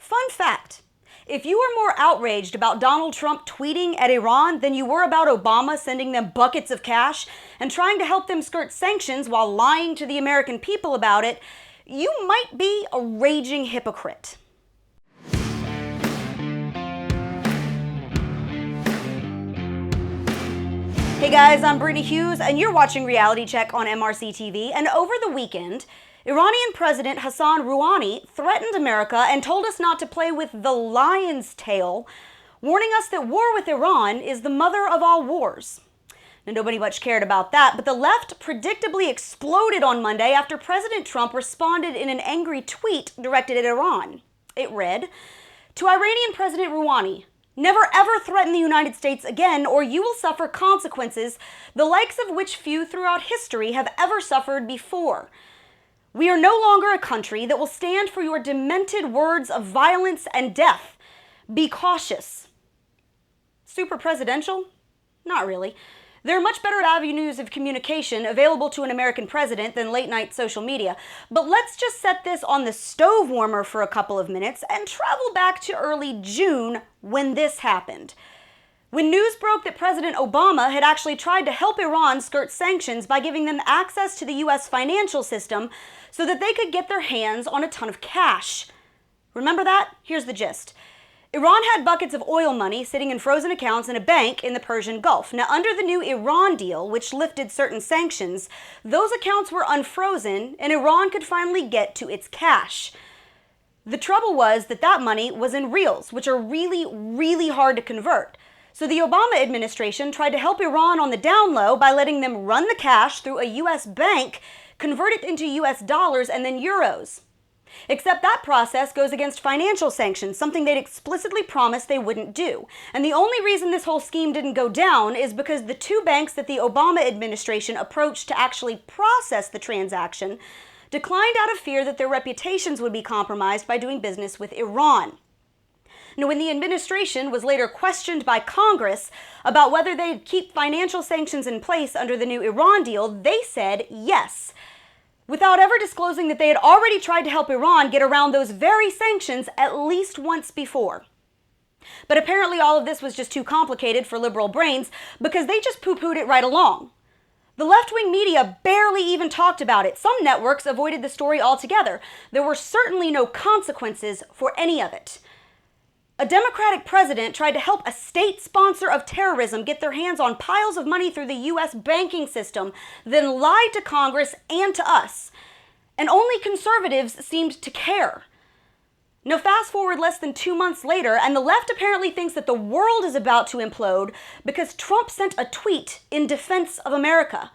Fun fact, if you were more outraged about Donald Trump tweeting at Iran than you were about Obama sending them buckets of cash and trying to help them skirt sanctions while lying to the American people about it, you might be a raging hypocrite. Hey guys, I'm Brittany Hughes, and you're watching Reality Check on MRC-TV. And over the weekend, Iranian President Hassan Rouhani threatened America and told us not to play with the lion's tail, warning us that war with Iran is the mother of all wars. Now, nobody much cared about that, but the left predictably exploded on Monday after President Trump responded in an angry tweet directed at Iran. It read, "To Iranian President Rouhani, never ever threaten the United States again, or you will suffer consequences, the likes of which few throughout history have ever suffered before. We are no longer a country that will stand for your demented words of violence and death. Be cautious." Super presidential? Not really. There are much better avenues of communication available to an American president than late-night social media. But let's just set this on the stove warmer for a couple of minutes and travel back to early June when this happened. When news broke that President Obama had actually tried to help Iran skirt sanctions by giving them access to the U.S. financial system so that they could get their hands on a ton of cash. Remember that? Here's the gist. Iran had buckets of oil money sitting in frozen accounts in a bank in the Persian Gulf. Now, under the new Iran deal, which lifted certain sanctions, those accounts were unfrozen and Iran could finally get to its cash. The trouble was that that money was in reals, which are really, really hard to convert. So the Obama administration tried to help Iran on the down low by letting them run the cash through a U.S. bank, convert it into U.S. dollars and then euros. Except that process goes against financial sanctions, something they'd explicitly promised they wouldn't do. And the only reason this whole scheme didn't go down is because the two banks that the Obama administration approached to actually process the transaction declined out of fear that their reputations would be compromised by doing business with Iran. Now, when the administration was later questioned by Congress about whether they'd keep financial sanctions in place under the new Iran deal, they said yes, without ever disclosing that they had already tried to help Iran get around those very sanctions at least once before. But apparently all of this was just too complicated for liberal brains because they just poo-pooed it right along. The left-wing media barely even talked about it. Some networks avoided the story altogether. There were certainly no consequences for any of it. A Democratic president tried to help a state sponsor of terrorism get their hands on piles of money through the U.S. banking system, then lied to Congress and to us. And only conservatives seemed to care. Now, fast forward less than 2 months later, and the left apparently thinks that the world is about to implode because Trump sent a tweet in defense of America.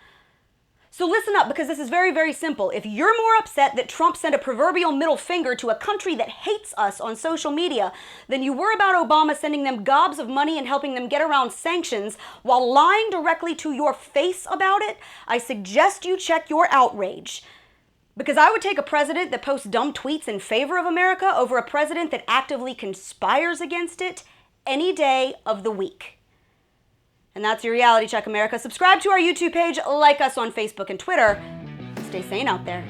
So listen up, because this is very, very simple. If you're more upset that Trump sent a proverbial middle finger to a country that hates us on social media than you were about Obama sending them gobs of money and helping them get around sanctions while lying directly to your face about it, I suggest you check your outrage. Because I would take a president that posts dumb tweets in favor of America over a president that actively conspires against it any day of the week. And that's your Reality Check, America. Subscribe to our YouTube page, like us on Facebook and Twitter. Stay sane out there.